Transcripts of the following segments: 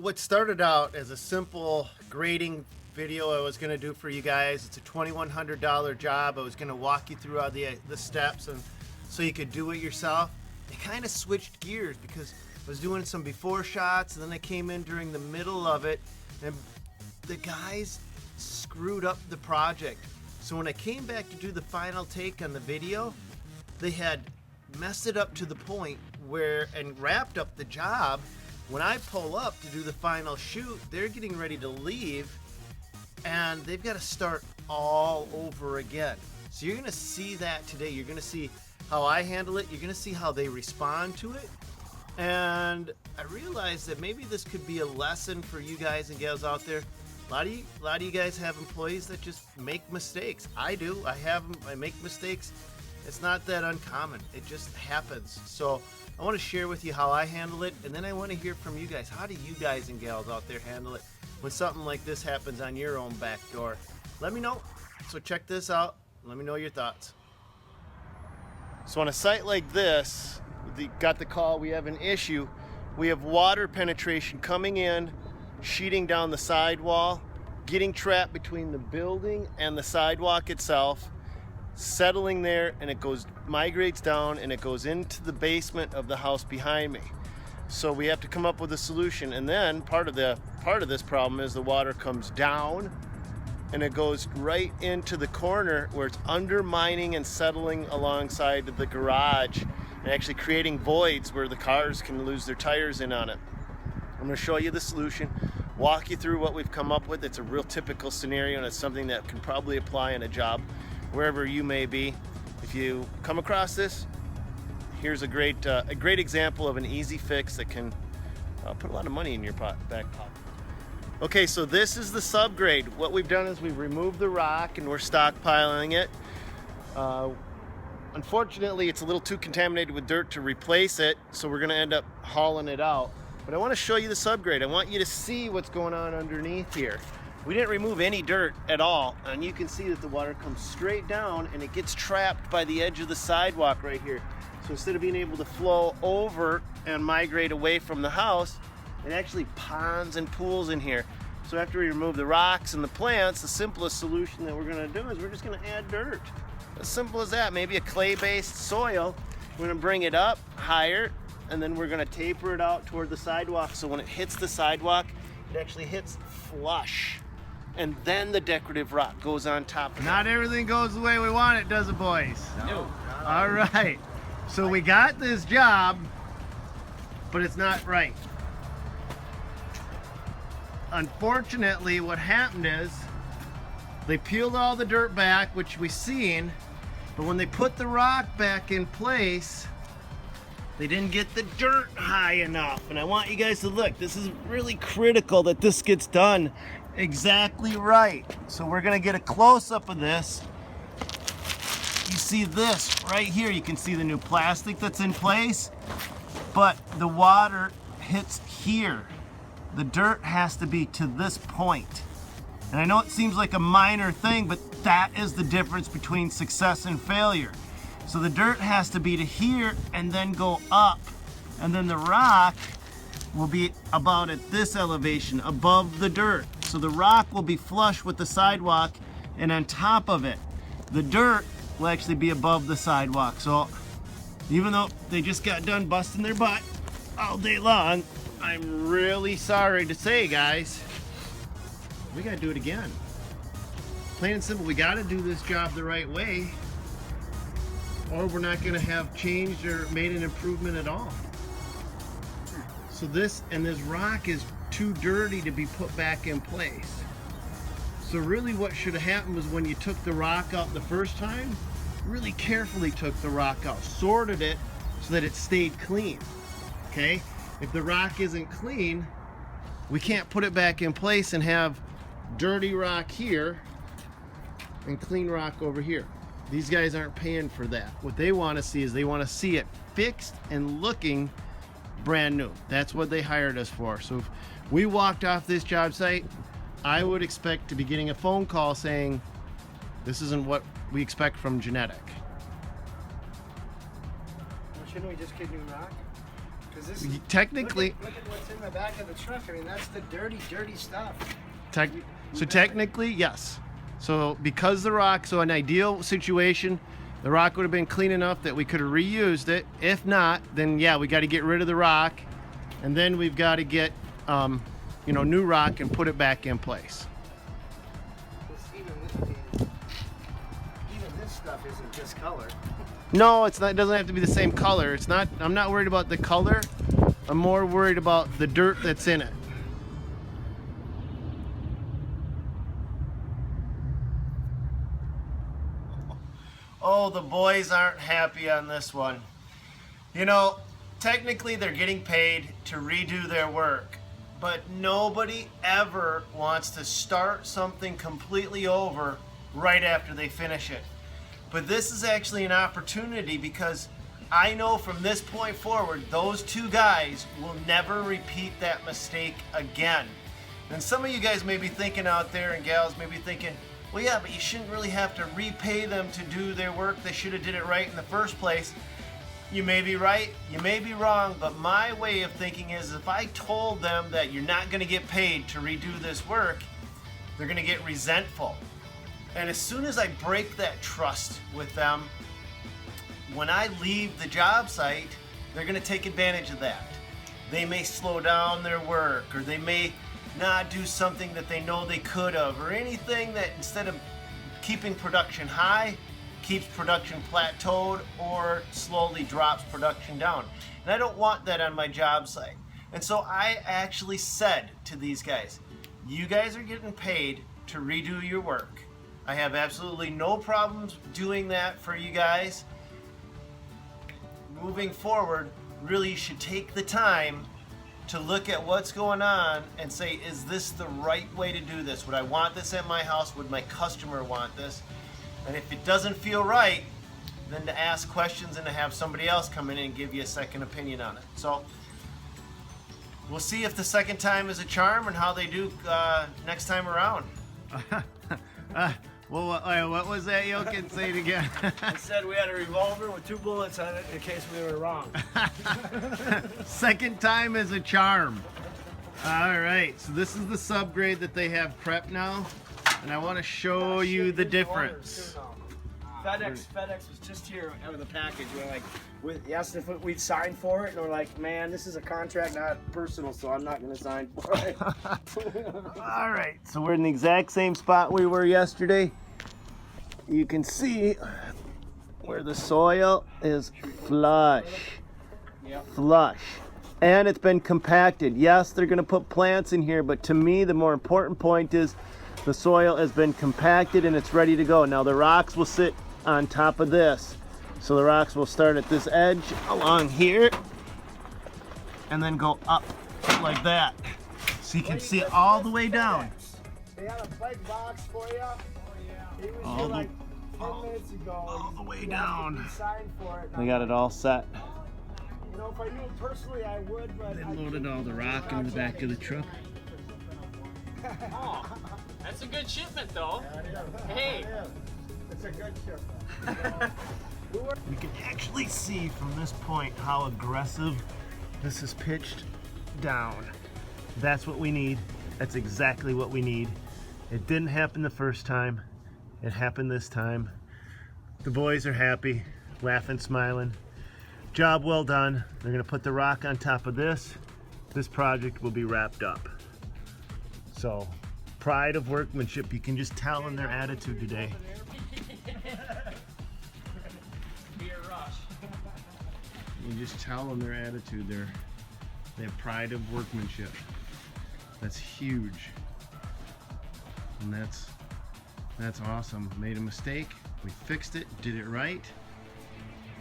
What started out as a simple grading video I was going to do for you guys, it's a $2,100 job. I was going to walk you through all the steps and so you could do it yourself. It kind of switched gears because I was doing some before shots and then I came in during the middle of it and the guys screwed up the project. So when I came back to do the final take on the video, they had messed it up to the point where, and wrapped up the job. When I pull up to do the final shoot, they're getting ready to leave and they've got to start all over again. So you're gonna see that today. You're gonna see how I handle it. You're gonna see how they respond to it. And I realized that maybe this could be a lesson for you guys and gals out there. A lot of you guys have employees that just make mistakes. I do. I make mistakes. It's not that uncommon. It just happens. So I want to share with you how I handle it, and then I want to hear from you guys. How do you guys and gals out there handle it when something like this happens on your own back door? Let me know. So check this out. Let me know your thoughts. So on a site like this, got the call, we have an issue. We have water penetration coming in, sheeting down the sidewall, getting trapped between the building and the sidewalk itself, settling there, and it migrates down and it goes into the basement of the house behind me. So we have to come up with a solution. And then part of this problem is the water comes down and it goes right into the corner where it's undermining and settling alongside of the garage and actually creating voids where the cars can lose their tires in on it. I'm going to show you the solution, walk you through what we've come up with. It's a real typical scenario and it's something that can probably apply in a job wherever you may be. If you come across this, here's a great example of an easy fix that can put a lot of money in your back pocket. Okay, so this is the subgrade. What we've done is we've removed the rock and we're stockpiling it. Unfortunately, it's a little too contaminated with dirt to replace it, so we're gonna end up hauling it out. But I wanna show you the subgrade. I want you to see what's going on underneath here. We didn't remove any dirt at all, and you can see that the water comes straight down and it gets trapped by the edge of the sidewalk right here. So instead of being able to flow over and migrate away from the house, it actually ponds and pools in here. So after we remove the rocks and the plants, the simplest solution that we're gonna do is we're just gonna add dirt. As simple as that, maybe a clay-based soil. We're gonna bring it up higher, and then we're gonna taper it out toward the sidewalk, so when it hits the sidewalk, it actually hits flush. And then the decorative rock goes on top of it. Not everything goes the way we want it, does it, boys? No. All right. So we got this job, but it's not right. Unfortunately, what happened is they peeled all the dirt back, which we seen, but when they put the rock back in place, they didn't get the dirt high enough. And I want you guys to look. This is really critical that this gets done exactly right. So we're gonna get a close-up of this. You see this right here. You can see the new plastic that's in place, but the water hits here. The dirt has to be to this point. And I know it seems like a minor thing, but that is the difference between success and failure. So the dirt has to be to here and then go up. And then the rock will be about at this elevation, above the dirt. So the rock will be flush with the sidewalk, and on top of it, the dirt will actually be above the sidewalk. So even though they just got done busting their butt all day long, I'm really sorry to say, guys, we gotta do it again. Plain and simple, we gotta do this job the right way, or we're not gonna have changed or made an improvement at all. So this rock is too dirty to be put back in place. So really what should have happened was when you took the rock out the first time, really carefully took the rock out, sorted it so that it stayed clean, okay? If the rock isn't clean, we can't put it back in place and have dirty rock here and clean rock over here. These guys aren't paying for that. What they want to see is they want to see it fixed and looking brand new. That's what they hired us for. So if we walked off this job site, I would expect to be getting a phone call saying, this isn't what we expect from Genadek. Shouldn't we just get new rock? Technically, look at what's in the back of the truck. I mean, that's the dirty, dirty stuff. so technically, yes. So because the rock, so an ideal situation, the rock would have been clean enough that we could have reused it. If not, then yeah, we got to get rid of the rock, and then we've got to get, you know, new rock and put it back in place. Even this stuff isn't this color. No, it's not. It doesn't have to be the same color. It's not. I'm not worried about the color. I'm more worried about the dirt that's in it. Oh, the boys aren't happy on this one. You know, technically they're getting paid to redo their work, but nobody ever wants to start something completely over right after they finish it. But this is actually an opportunity because I know from this point forward, those two guys will never repeat that mistake again. And some of you guys may be thinking out there, and gals may be thinking, well, yeah, but you shouldn't really have to repay them to do their work. They should have did it right in the first place. You may be right, you may be wrong, but my way of thinking is if I told them that you're not going to get paid to redo this work, they're going to get resentful. And as soon as I break that trust with them, when I leave the job site, they're going to take advantage of that. They may slow down their work, or they may not do something that they know they could have, or anything that instead of keeping production high, keeps production plateaued or slowly drops production down. And I don't want that on my job site. And so I actually said to these guys, you guys are getting paid to redo your work. I have absolutely no problems doing that for you guys. Moving forward, really you should take the time to look at what's going on and say, is this the right way to do this? Would I want this at my house? Would my customer want this? And if it doesn't feel right, then to ask questions and to have somebody else come in and give you a second opinion on it. So we'll see if the second time is a charm and how they do next time around. Well, what was that, Yokin? Say it again. I said we had a revolver with 2 bullets on it in case we were wrong. Second time is a charm. All right, so this is the subgrade that they have prepped now, and I want to show you the difference. FedEx was just here with a package. We're like, we asked if we'd sign for it, and we're like, man, this is a contract, not personal, so I'm not going to sign for it. All right, so we're in the exact same spot we were yesterday. You can see where the soil is flush. Yep. Flush. And it's been compacted. Yes, they're going to put plants in here, but to me, the more important point is the soil has been compacted and it's ready to go. Now the rocks will sit on top of this. So the rocks will start at this edge along here and then go up like that. So you can see it all the way down. They had a big box for you. He was All here the- like 10 minutes ago. all the way He down. signed for it. They got it all set. You know, if I knew him personally, I would, but They I loaded all the rock in the back of the truck. Oh, that's a good shipment though. Hey. It's a good shipment. You can actually see from this point how aggressive this is pitched down. That's what we need. That's exactly what we need. It didn't happen the first time. It happened this time. The boys are happy, laughing, smiling. Job well done. They're gonna put the rock on top of this. This project will be wrapped up. So, pride of workmanship. You can just tell in their attitude today. Be a rush. You just tell in their attitude they have pride of workmanship. That's huge. And that's awesome. Made a mistake, we fixed it, did it right,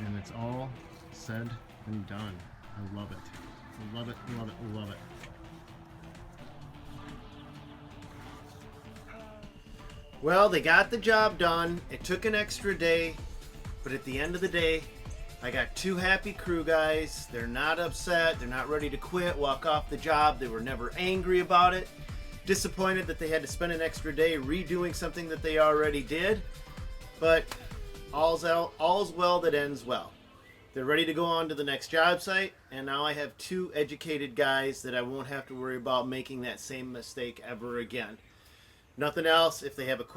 and it's all said and done. I love it. I love it, love it, love it. Well, they got the job done. It took an extra day, but at the end of the day, I got 2 happy crew guys. They're not upset. They're not ready to quit, walk off the job. They were never angry about it. Disappointed that they had to spend an extra day redoing something that they already did. But all's well that ends well. They're ready to go on to the next job site, and now I have 2 educated guys that I won't have to worry about making that same mistake ever again. Nothing else. If they have a question,